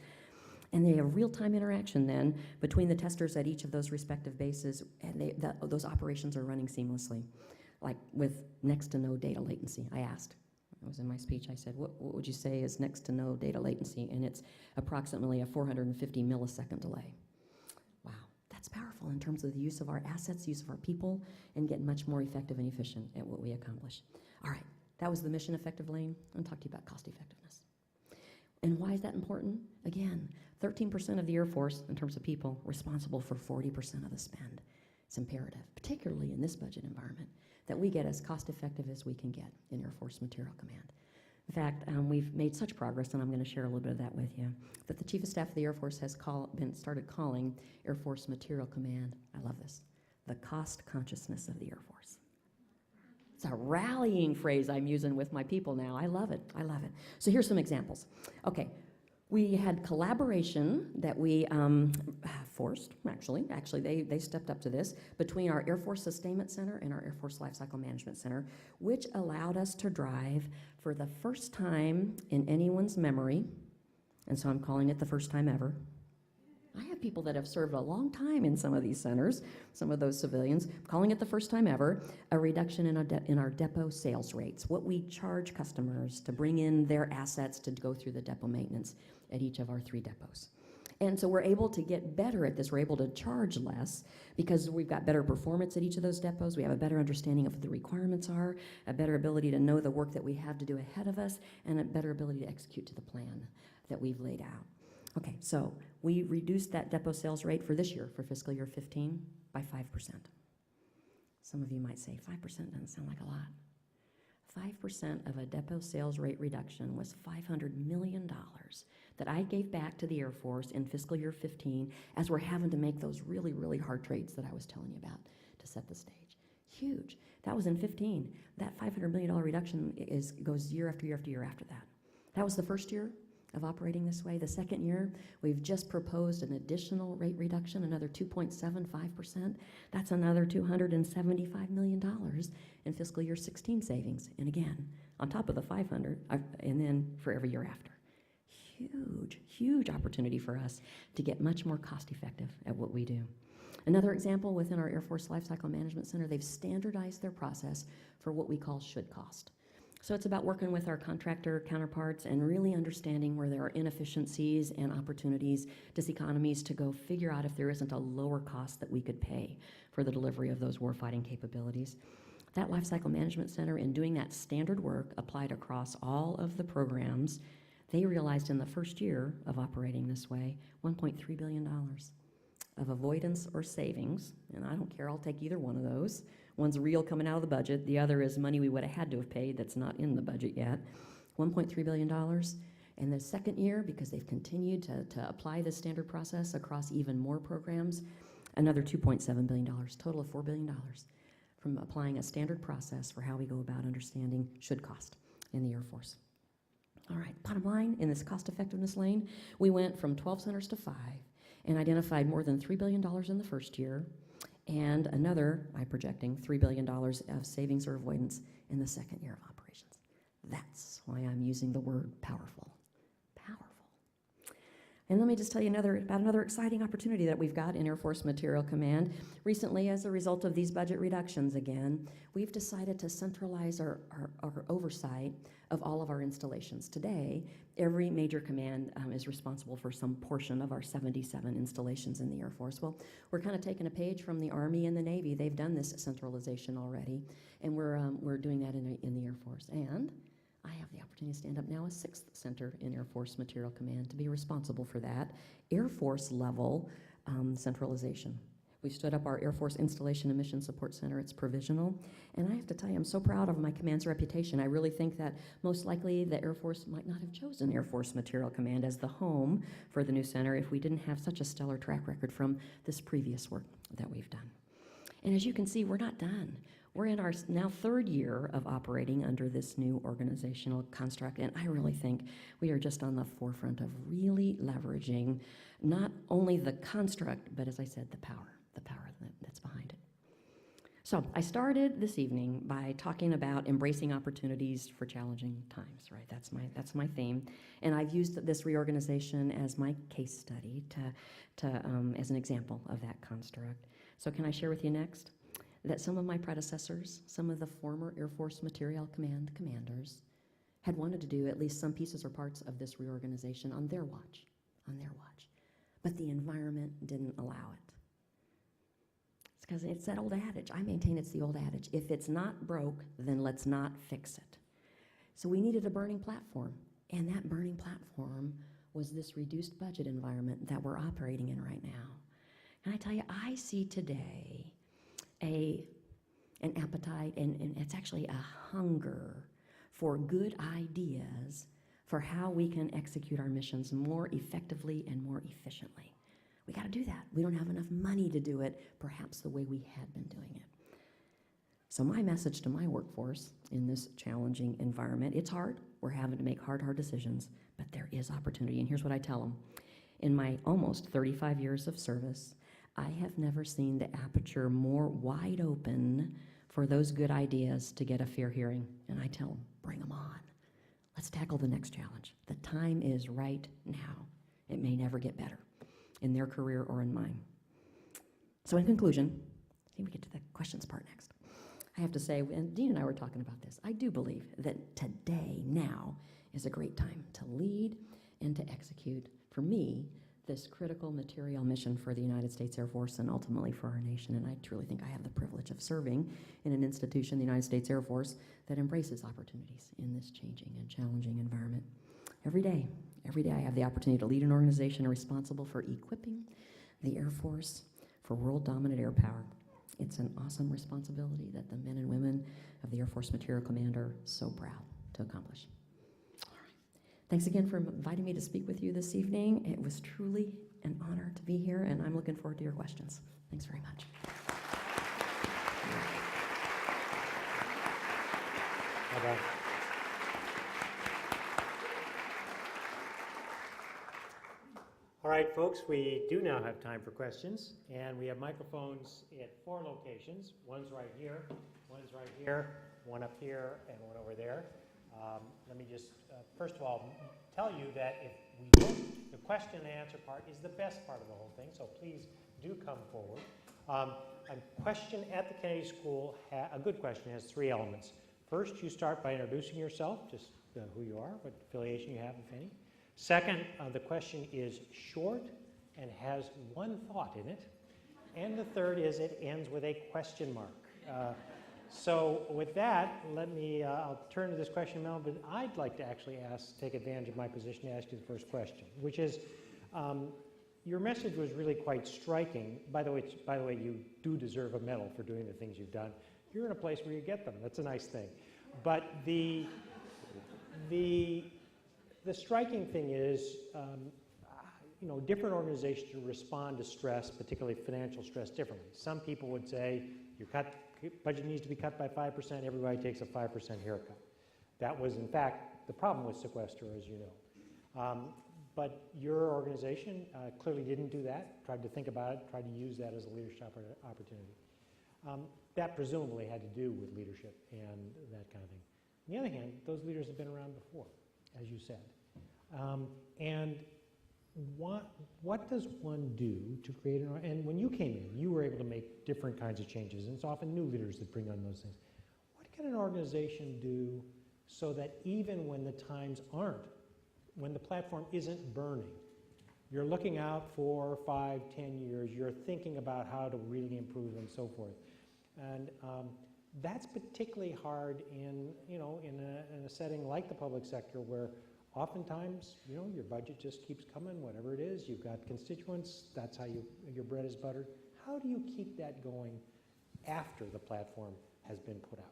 And they have real-time interaction then between the testers at each of those respective bases, and those operations are running seamlessly, like with next to no data latency. I asked, it was in my speech, I said, what would you say is next to no data latency? And it's approximately a 450 millisecond delay. That's powerful in terms of the use of our assets, use of our people, and get much more effective and efficient at what we accomplish. All right, that was the mission effective lane. I'm going to talk to you about cost effectiveness. And why is that important? Again, 13% of the Air Force, in terms of people, responsible for 40% of the spend. It's imperative, particularly in this budget environment, that we get as cost effective as we can get in Air Force Material Command. In fact, we've made such progress, and I'm going to share a little bit of that with you, that the Chief of Staff of the Air Force has started calling Air Force Material Command, I love this, the cost consciousness of the Air Force. It's a rallying phrase I'm using with my people now. I love it. I love it. So here's some examples. Okay. We had collaboration that we forced, actually they stepped up to this, between our Air Force Sustainment Center and our Air Force Lifecycle Management Center, which allowed us to drive for the first time in anyone's memory, and so I'm calling it the first time ever. I have people that have served a long time in some of these centers, some of those civilians, calling it the first time ever, a reduction in our depot sales rates, what we charge customers to bring in their assets to go through the depot maintenance at each of our 3 depots. And so we're able to get better at this. We're able to charge less because we've got better performance at each of those depots. We have a better understanding of what the requirements are, a better ability to know the work that we have to do ahead of us, and a better ability to execute to the plan that we've laid out. Okay, so we reduced that depot sales rate for this year, for fiscal year 15, by 5%. Some of you might say 5% doesn't sound like a lot. 5% of a depot sales rate reduction was $500 million that I gave back to the Air Force in fiscal year 15 as we're having to make those really, really hard trades that I was telling you about to set the stage. Huge. That was in 15. That $500 million reduction goes year after year after year after that. That was the first year of operating this way. The second year, we've just proposed an additional rate reduction, another 2.75%. That's another $275 million in fiscal year 16 savings. And again, on top of the 500, and then for every year after. Huge, huge opportunity for us to get much more cost effective at what we do. Another example, within our Air Force Lifecycle Management Center, they've standardized their process for what we call should cost. So it's about working with our contractor counterparts and really understanding where there are inefficiencies and opportunities, diseconomies, to go figure out if there isn't a lower cost that we could pay for the delivery of those warfighting capabilities. That Lifecycle Management Center, in doing that standard work applied across all of the programs, they realized in the first year of operating this way, $1.3 billion of avoidance or savings, and I don't care, I'll take either one of those. One's real coming out of the budget, the other is money we would have had to have paid that's not in the budget yet. $1.3 billion. And the second year, because they've continued to apply this standard process across even more programs, another $2.7 billion, total of $4 billion from applying a standard process for how we go about understanding should cost in the Air Force. All right, bottom line, in this cost effectiveness lane, we went from 12 centers to 5 and identified more than $3 billion in the first year, and another, I'm projecting, $3 billion of savings or avoidance in the second year of operations. That's why I'm using the word powerful. Powerful. And let me just tell you about another exciting opportunity that we've got in Air Force Material Command. Recently, as a result of these budget reductions again, we've decided to centralize our oversight of all of our installations. Today, every major command is responsible for some portion of our 77 installations in the Air Force. Well, we're kind of taking a page from the Army and the Navy. They've done this centralization already, and we're doing that in the Air Force. And I have the opportunity to stand up now a 6th center in Air Force Material Command to be responsible for that Air Force level centralization. We stood up our Air Force Installation and Mission Support Center. It's provisional. And I have to tell you, I'm so proud of my command's reputation. I really think that most likely the Air Force might not have chosen Air Force Material Command as the home for the new center if we didn't have such a stellar track record from this previous work that we've done. And as you can see, we're not done. We're in our now 3rd year of operating under this new organizational construct, and I really think we are just on the forefront of really leveraging not only the construct, but as I said, the power that's behind it. So I started this evening by talking about embracing opportunities for challenging times, right? That's my theme, and I've used this reorganization as my case study as an example of that construct. So can I share with you next that some of my predecessors, some of the former Air Force Material Command commanders, had wanted to do at least some pieces or parts of this reorganization on their watch, but the environment didn't allow it. It's because it's that old adage. I maintain it's the old adage. If it's not broke, then let's not fix it. So we needed a burning platform, and that burning platform was this reduced budget environment that we're operating in right now. And I tell you, I see today an appetite, and it's actually a hunger for good ideas for how we can execute our missions more effectively and more efficiently. We got to do that. We don't have enough money to do it, perhaps the way we had been doing it. So my message to my workforce in this challenging environment, it's hard. We're having to make hard decisions, but there is opportunity. And here's what I tell them. In my almost 35 years of service, I have never seen the aperture more wide open for those good ideas to get a fair hearing. And I tell them, bring them on. Let's tackle the next challenge. The time is right now. It may never get better in their career or in mine. So in conclusion, I think we get to the questions part next. I have to say, and Dean and I were talking about this, I do believe that today, now, is a great time to lead and to execute, for me, this critical material mission for the United States Air Force and ultimately for our nation. And I truly think I have the privilege of serving in an institution, the United States Air Force, that embraces opportunities in this changing and challenging environment. Every day I have the opportunity to lead an organization responsible for equipping the Air Force for world-dominant air power. It's an awesome responsibility that the men and women of the Air Force Material Command are so proud to accomplish. Thanks again for inviting me to speak with you this evening. It was truly an honor to be here, and I'm looking forward to your questions. Thanks very much. Bye-bye. All right, folks, we do now have time for questions, and we have microphones at 4 locations. One's right here, one's right here, one up here, and one over there. Let me just, first of all, tell you that if we don't, the question and answer part is the best part of the whole thing, so please do come forward. A question at the Kennedy School, a good question, has 3 elements. First, you start by introducing yourself, just who you are, what affiliation you have, if any. Second, the question is short and has one thought in it. And the third is it ends with a question mark. So with that, I'll turn to this question now, but I'd like to actually take advantage of my position to ask you the first question, which is, your message was really quite striking. By the way, you do deserve a medal for doing the things you've done. You're in a place where you get them. That's a nice thing. But the striking thing is, different organizations respond to stress, particularly financial stress, differently. Some people would say, your budget needs to be cut by 5%, everybody takes a 5% haircut. That was, in fact, the problem with sequester, as you know. But your organization clearly didn't do that, tried to think about it, tried to use that as a leadership opportunity. That presumably had to do with leadership and that kind of thing. On the other hand, those leaders have been around before, as you said. And what does one do to create and when you came in, you were able to make different kinds of changes, and it's often new leaders that bring on those things. What can an organization do so that even when the times aren't, when the platform isn't burning, you're looking out for 5, 10 years, you're thinking about how to really improve and so forth. And that's particularly hard in a setting like the public sector where oftentimes, your budget just keeps coming, whatever it is. You've got constituents. That's how your bread is buttered. How do you keep that going after the platform has been put out?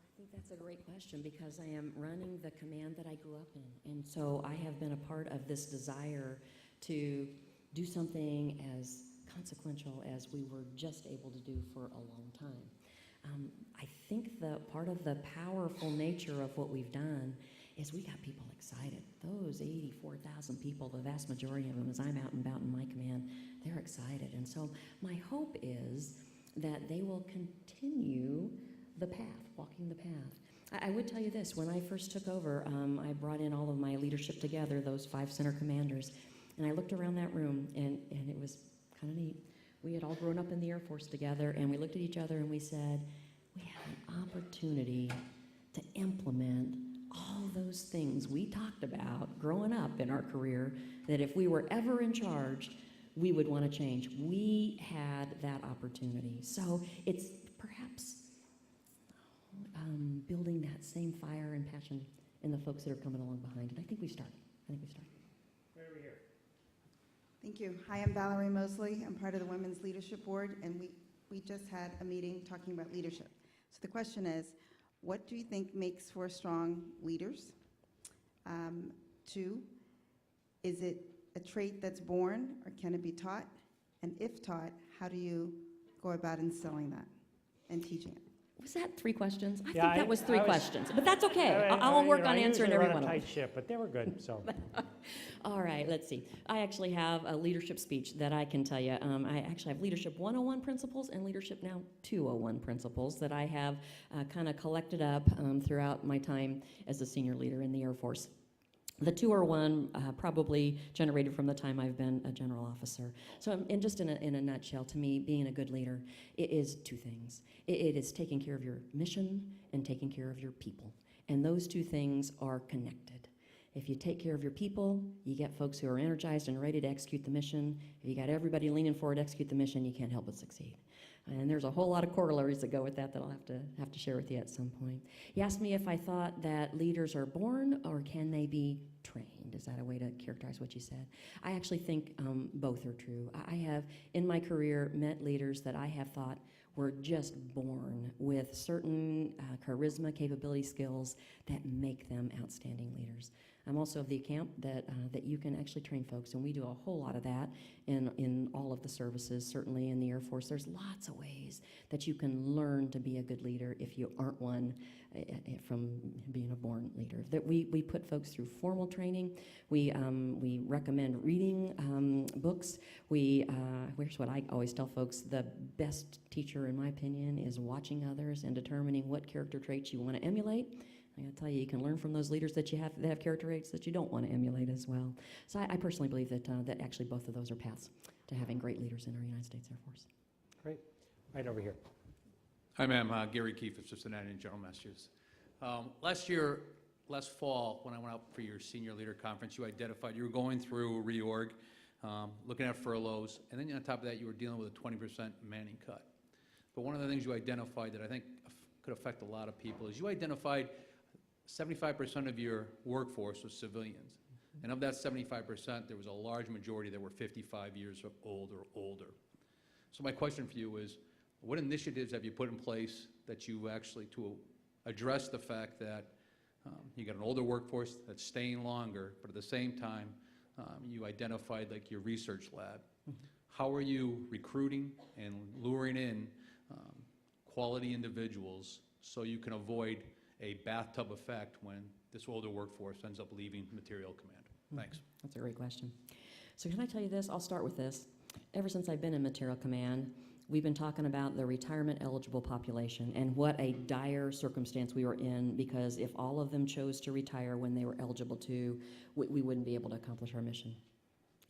I think that's a great question because I am running the command that I grew up in. And so I have been a part of this desire to do something as consequential as we were just able to do for a long time. I think the part of the powerful nature of what we've done is we got people excited. Those 84,000 people, the vast majority of them, as I'm out and about in my command, they're excited. And so my hope is that they will continue the path, walking the path. I would tell you this, when I first took over, I brought in all of my leadership together, those 5 center commanders, and I looked around that room, and it was kind of neat. We had all grown up in the Air Force together, and we looked at each other and we said, we have an opportunity to implement all those things we talked about growing up in our career, that if we were ever in charge, we would want to change. We had that opportunity. So it's perhaps building that same fire and passion in the folks that are coming along behind it. I think we started. Right over here. Thank you. Hi, I'm Valerie Mosley. I'm part of the Women's Leadership Board, and we just had a meeting talking about leadership. So the question is, what do you think makes for strong leaders? 2, is it a trait that's born, or can it be taught? And if taught, how do you go about instilling that and teaching it? Was that 3 questions? I Yeah, think that was 3 questions, but that's okay. I'll work on answering every one of them. I usually run a tight ship, but they were good, so. All right, let's see. I actually have a leadership speech that I can tell you. I actually have Leadership 101 principles and Leadership Now 201 principles that I have kind of collected up throughout my time as a senior leader in the Air Force. The 201 probably generated from the time I've been a general officer. So in a nutshell, to me, being a good leader, it is 2 things. It is taking care of your mission and taking care of your people. And those 2 things are connected. If you take care of your people, you get folks who are energized and ready to execute the mission. If you got everybody leaning forward to execute the mission, you can't help but succeed. And there's a whole lot of corollaries that go with that I'll have to share with you at some point. You asked me if I thought that leaders are born or can they be trained. Is that a way to characterize what you said? I actually think both are true. I have, in my career, met leaders that I have thought were just born with certain charisma, capability, skills that make them outstanding leaders. I'm also of the account that you can actually train folks, and we do a whole lot of that in all of the services. Certainly in the Air Force, there's lots of ways that you can learn to be a good leader if you aren't one from being a born leader. That we put folks through formal training. We recommend reading books. Here's what I always tell folks: the best teacher, in my opinion, is watching others and determining what character traits you want to emulate. I gotta tell you, you can learn from those leaders that have character traits that you don't want to emulate as well. So I personally believe that actually both of those are paths to having great leaders in our United States Air Force. Great. Right over here. Hi, ma'am. Gary Keefe, Assistant Editor in General Masters. Last fall, when I went out for your Senior Leader Conference, you identified you were going through a reorg, looking at furloughs, and then on top of that, you were dealing with a 20% manning cut. But one of the things you identified that I think could affect a lot of people is you identified 75% of your workforce was civilians. And of that 75%, there was a large majority that were 55 years old or older. So my question for you is, what initiatives have you put in place that you actually to address the fact that you got an older workforce that's staying longer, but at the same time, you identified like your research lab. How are you recruiting and luring in quality individuals so you can avoid a bathtub effect when this older workforce ends up leaving material command? Thanks. That's a great question. So can I tell you this? I'll start with this. Ever since I've been in material command, we've been talking about the retirement eligible population and what a dire circumstance we were in, because if all of them chose to retire when they were eligible to, we wouldn't be able to accomplish our mission.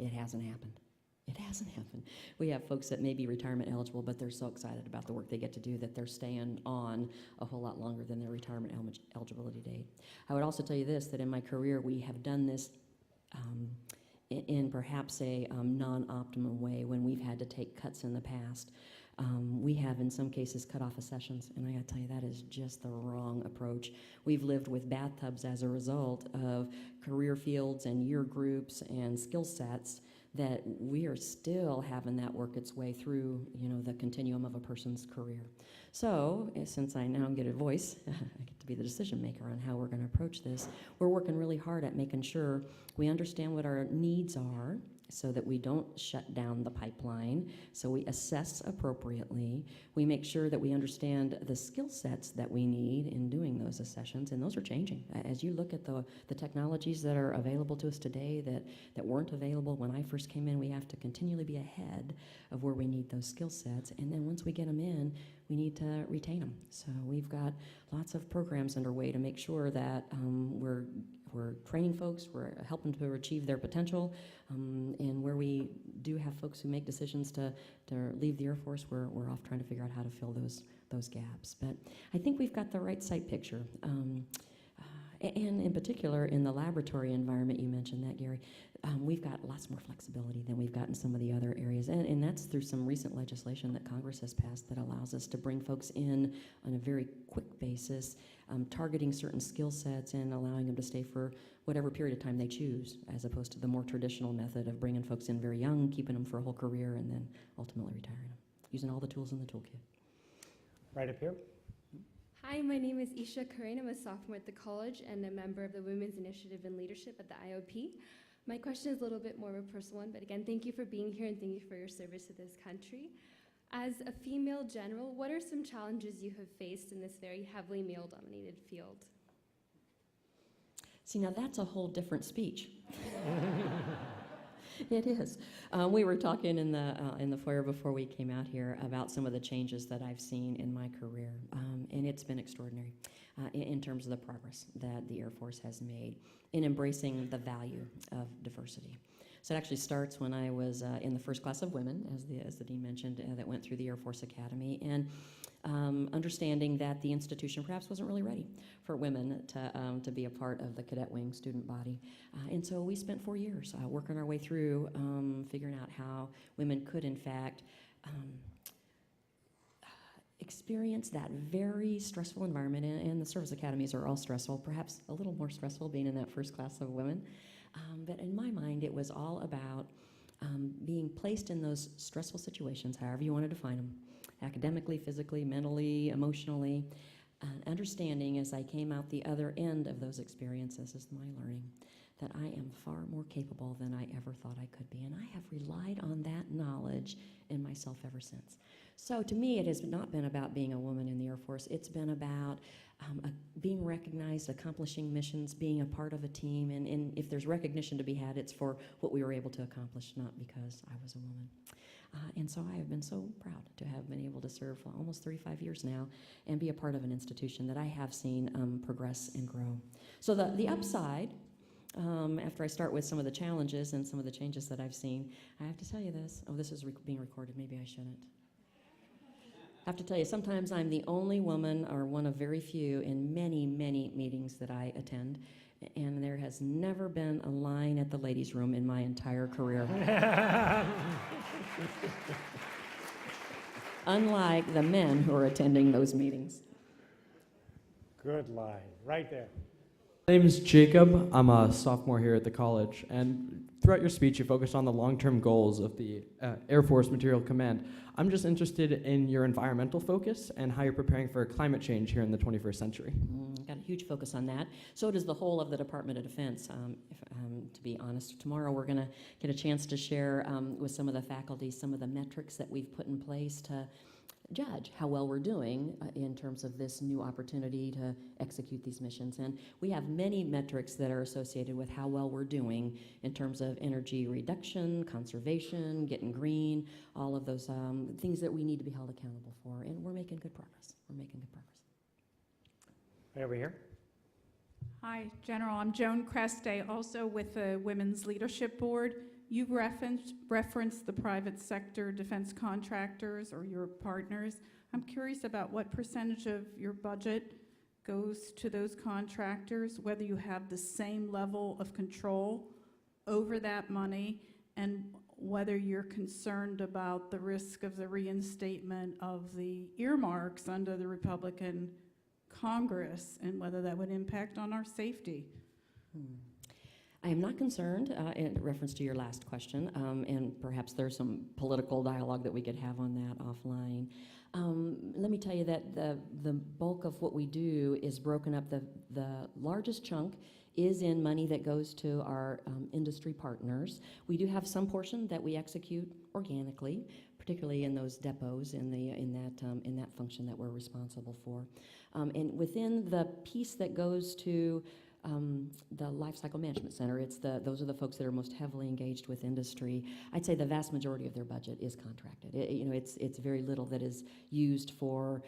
It hasn't happened. It hasn't happened. We have folks that may be retirement eligible, but they're so excited about the work they get to do that they're staying on a whole lot longer than their retirement eligibility date. I would also tell you this, that in my career, we have done this in perhaps a non-optimum way when we've had to take cuts in the past. We have, in some cases, cut off sessions, and I gotta tell you, that is just the wrong approach. We've lived with bathtubs as a result of career fields and year groups and skill sets that we are still having that work its way through, the continuum of a person's career. So, since I now get a voice, I get to be the decision maker on how we're going to approach this, we're working really hard at making sure we understand what our needs are so that we don't shut down the pipeline, so we assess appropriately. We make sure that we understand the skill sets that we need in doing those accessions, and those are changing. As you look at the technologies that are available to us today that weren't available when I first came in, we have to continually be ahead of where we need those skill sets, and then once we get them in, we need to retain them. So we've got lots of programs underway to make sure that we're training folks, we're helping to achieve their potential, and where we do have folks who make decisions to leave the Air Force, we're off trying to figure out how to fill those gaps. But I think we've got the right site picture. And in particular, in the laboratory environment, you mentioned that, Gary, we've got lots more flexibility than we've got in some of the other areas. And that's through some recent legislation that Congress has passed that allows us to bring folks in on a very quick basis, targeting certain skill sets and allowing them to stay for whatever period of time they choose, as opposed to the more traditional method of bringing folks in very young, keeping them for a whole career, and then ultimately retiring them, using all the tools in the toolkit. Right up here. Hi, my name is Isha Karain. I'm a sophomore at the college and a member of the Women's Initiative in Leadership at the IOP. My question is a little bit more of a personal one, but again, thank you for being here and thank you for your service to this country. As a female general, what are some challenges you have faced in this very heavily male-dominated field? See, now that's a whole different speech. It is. We were talking in the foyer before we came out here about some of the changes that I've seen in my career, and it's been extraordinary in terms of the progress that the Air Force has made in embracing the value of diversity. So it actually starts when I was in the first class of women, as the dean mentioned, that went through the Air Force Academy, and understanding that the institution perhaps wasn't really ready for women to be a part of the cadet wing student body. And so we spent 4 years working our way through figuring out how women could, in fact, experience that very stressful environment, and the service academies are all stressful, perhaps a little more stressful being in that first class of women. But in my mind, it was all about being placed in those stressful situations, however you want to define them, academically, physically, mentally, emotionally, understanding as I came out the other end of those experiences, is my learning, that I am far more capable than I ever thought I could be. And I have relied on that knowledge in myself ever since. So to me, it has not been about being a woman in the Air Force. It's been about being recognized, accomplishing missions, being a part of a team. And if there's recognition to be had, it's for what we were able to accomplish, not because I was a woman. And so I have been so proud to have been able to serve for almost 35 years now and be a part of an institution that I have seen progress and grow. So the upside, after I start with some of the challenges and some of the changes that I've seen, I have to tell you this. Oh, this is being recorded. Maybe I shouldn't. I have to tell you, sometimes I'm the only woman or one of very few in many, many meetings that I attend, and there has never been a line at the ladies' room in my entire career. Unlike the men who are attending those meetings. Good line, right there. My name is Jacob. I'm a sophomore here at the college, and throughout your speech, you focused on the long-term goals of the Air Force Material Command. I'm just interested in your environmental focus and how you're preparing for climate change here in the 21st century. Got a huge focus on that. So does the whole of the Department of Defense, to be honest. Tomorrow we're going to get a chance to share with some of the faculty some of the metrics that we've put in place to judge how well we're doing in terms of this new opportunity to execute these missions. And we have many metrics that are associated with how well we're doing in terms of energy reduction, conservation, getting green, all of those things that we need to be held accountable for. And we're making good progress. Right over here. Hi, General. I'm Joan Creste, also with the Women's Leadership Board. You referenced the private sector defense contractors or your partners. I'm curious about what percentage of your budget goes to those contractors, whether you have the same level of control over that money, and whether you're concerned about the risk of the reinstatement of the earmarks under the Republican Congress and whether that would impact on our safety. I am not concerned in reference to your last question, and perhaps there's some political dialogue that we could have on that offline. Let me tell you that the bulk of what we do is broken up. The largest chunk is in money that goes to our industry partners. We do have some portion that we execute organically, particularly in those depots in that function that we're responsible for. And within the piece that goes to the Life Cycle Management Center, those are the folks that are most heavily engaged with industry. I'd say the vast majority of their budget is contracted. It's very little that is used for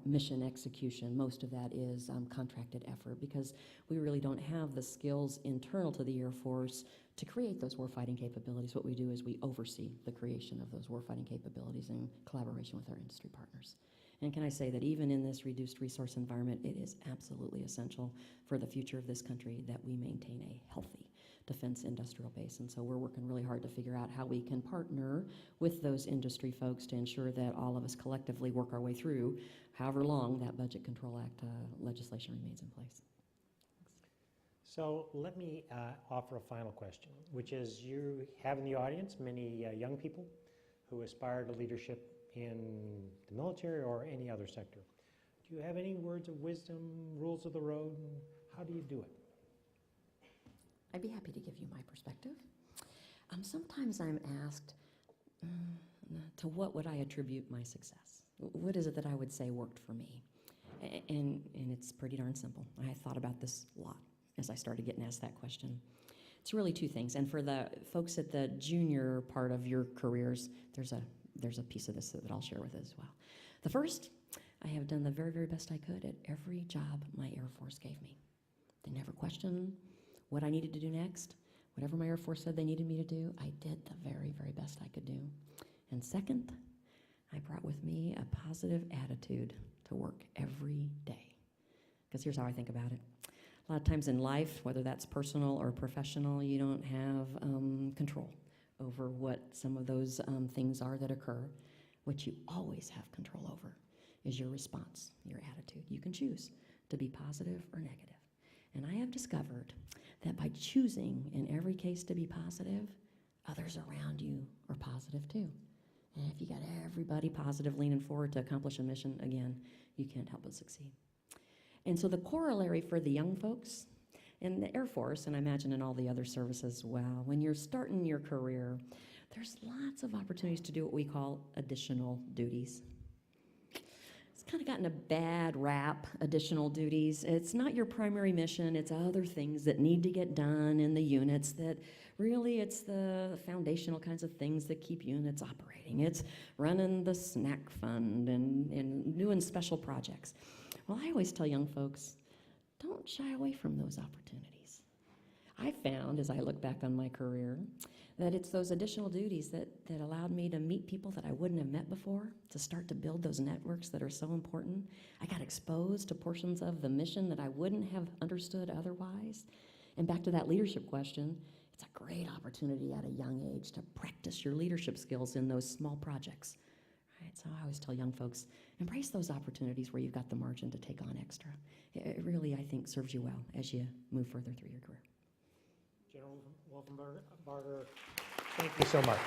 mission execution. Most of that is contracted effort because we really don't have the skills internal to the Air Force to create those warfighting capabilities. What we do is we oversee the creation of those warfighting capabilities in collaboration with our industry partners. And can I say that even in this reduced resource environment, it is absolutely essential for the future of this country that we maintain a healthy defense industrial base. And so we're working really hard to figure out how we can partner with those industry folks to ensure that all of us collectively work our way through however long that Budget Control Act legislation remains in place. So let me offer a final question, which is you have in the audience many young people who aspire to leadership in the military or any other sector. Do you have any words of wisdom, rules of the road? How do you do it? I'd be happy to give you my perspective. Sometimes I'm asked, to what would I attribute my success? What is it that I would say worked for me? And it's pretty darn simple. I thought about this a lot as I started getting asked that question. It's really two things. And for the folks at the junior part of your careers, there's a piece of this that I'll share with as well. The first, I have done the very, very best I could at every job my Air Force gave me. They never questioned what I needed to do next. Whatever my Air Force said they needed me to do, I did the very, very best I could do. And second, I brought with me a positive attitude to work every day. Because here's how I think about it. A lot of times in life, whether that's personal or professional, you don't have control over what some of those things are that occur. What you always have control over is your response, your attitude. You can choose to be positive or negative. And I have discovered that by choosing in every case to be positive, others around you are positive too. And if you got everybody positive leaning forward to accomplish a mission, again, you can't help but succeed. And so the corollary for the young folks In the Air Force, and I imagine in all the other services as well, when you're starting your career, there's lots of opportunities to do what we call additional duties. It's kind of gotten a bad rap, additional duties. It's not your primary mission, it's other things that need to get done in the units that really it's the foundational kinds of things that keep units operating. It's running the snack fund and doing special projects. Well, I always tell young folks, don't shy away from those opportunities. I found, as I look back on my career, that it's those additional duties that allowed me to meet people that I wouldn't have met before, to start to build those networks that are so important. I got exposed to portions of the mission that I wouldn't have understood otherwise. And back to that leadership question, it's a great opportunity at a young age to practice your leadership skills in those small projects. Right? So I always tell young folks, embrace those opportunities where you've got the margin to take on extra. It really, I think, serves you well as you move further through your career. General Wolfenbarger, thank you so much.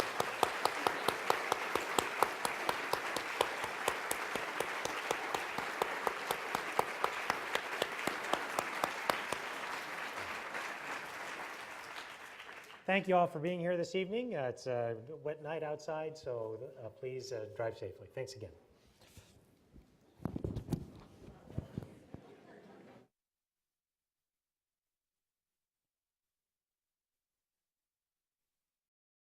Thank you all for being here this evening. It's a wet night outside, so please drive safely. Thanks again.